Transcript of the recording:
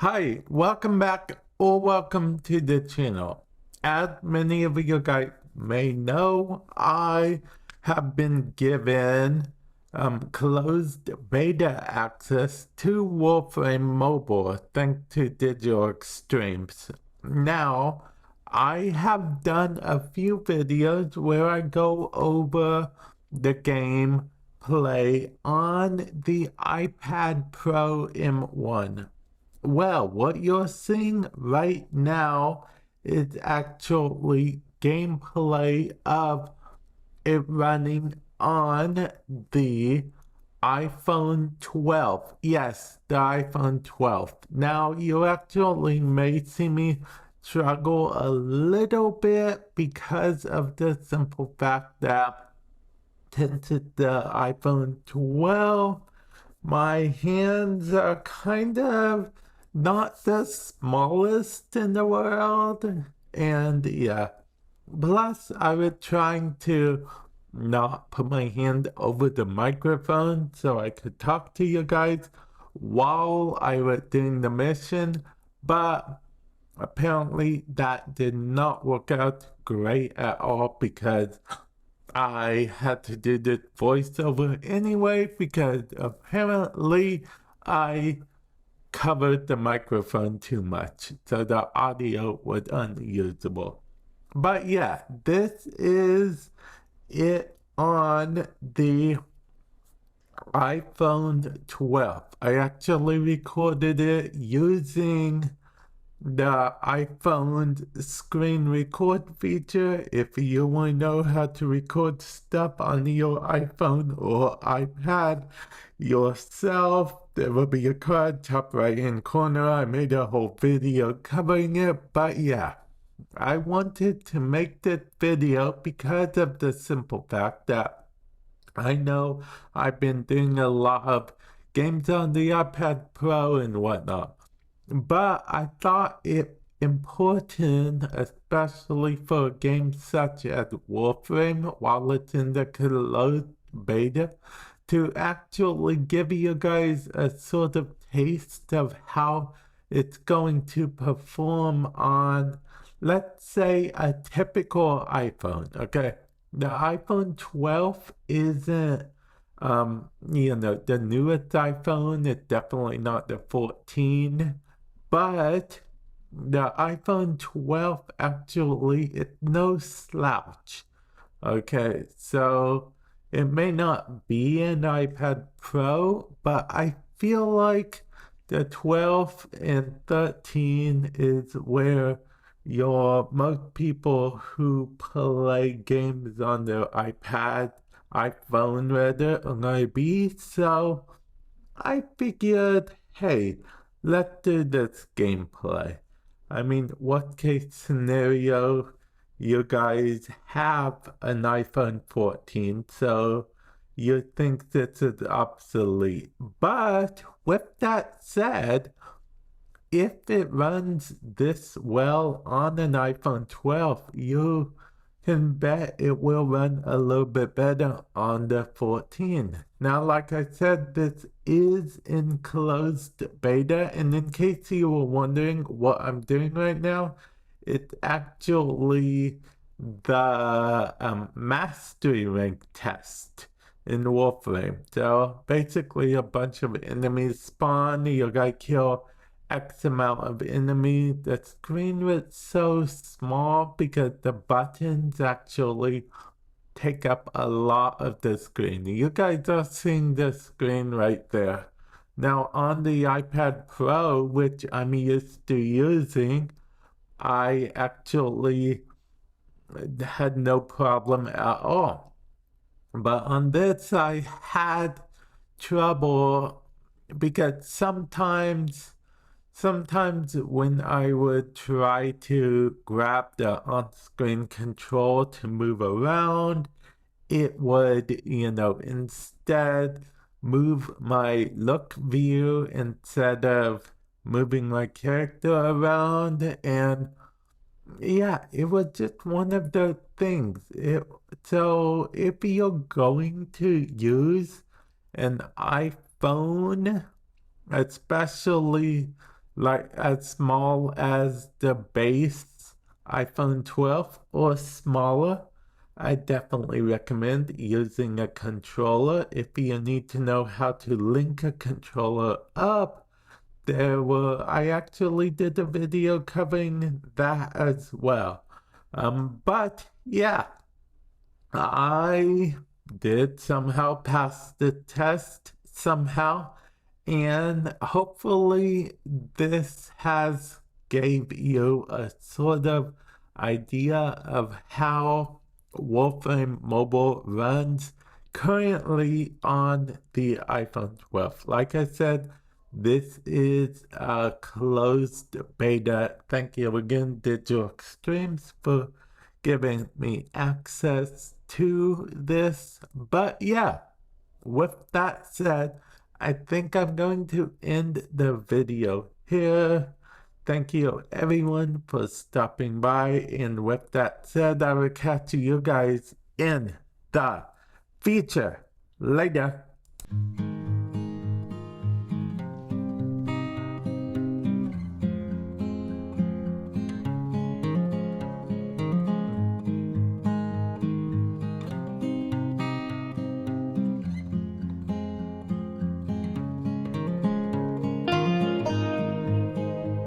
Hi, welcome back or welcome to the channel. As many of you guys may know, I have been given closed beta access to Warframe Mobile thanks to Digital Extremes. Now, I have done a few videos where I go over the game play on the iPad Pro M1. Well, what you're seeing right now is actually gameplay of it running on the iPhone 12. Yes, the iPhone 12. Now, you actually may see me struggle a little bit because of the simple fact that since it's the iPhone 12, my hands are kind of not the smallest in the world. And yeah, plus I was trying to not put my hand over the microphone so I could talk to you guys while I was doing the mission. But apparently that did not work out great at all because I had to do this voiceover anyway because apparently I covered the microphone too much, so the audio was unusable. But yeah, this is it on the iPhone 12. I actually recorded it using the iPhone screen record feature. If you want to know how to record stuff on your iPhone or iPad yourself, there will be a card top right hand corner. I made a whole video covering it, but yeah, I wanted to make this video because of the simple fact that I know I've been doing a lot of games on the iPad Pro and whatnot. But I thought it important, especially for games such as Warframe, while it's in the closed beta, to actually give you guys a sort of taste of how it's going to perform on, let's say, a typical iPhone. Okay, the iPhone 12 isn't the newest iPhone. It's definitely not the 14, but the iPhone 12 actually it's no slouch. Okay, so it may not be an iPad Pro, but I feel like the 12 and 13 is where most people who play games on their iPhone rather, are gonna be. So I figured, hey, let's do this gameplay. I mean, worst case scenario, you guys have an iPhone 14, so you think this is obsolete. But with that said, if it runs this well on an iPhone 12, you can bet it will run a little bit better on the 14. Now, like I said, this is in closed beta, and in case you were wondering what I'm doing right now, it's actually the mastery rank test in Warframe. So basically a bunch of enemies spawn, you gotta kill X amount of enemies. The screen was so small because the buttons actually take up a lot of the screen. You guys are seeing the screen right there. Now on the iPad Pro, which I'm used to using, I actually had no problem at all. But on this, I had trouble because sometimes when I would try to grab the on-screen control to move around, it would, instead move my look view instead of moving my character around. And yeah, it was just one of the things. So if you're going to use an iPhone, especially like as small as the base iPhone 12 or smaller, I definitely recommend using a controller. If you need to know how to link a controller up, I actually did a video covering that as well. But yeah, I did somehow pass the test somehow, and hopefully this has gave you a sort of idea of how Warframe Mobile runs currently on the iPhone 12. Like I said, this is a closed beta. Thank you again, Digital Extremes, for giving me access to this. But yeah, with that said, I think I'm going to end the video here. Thank you everyone for stopping by. And with that said, I will catch you guys in the future. Later.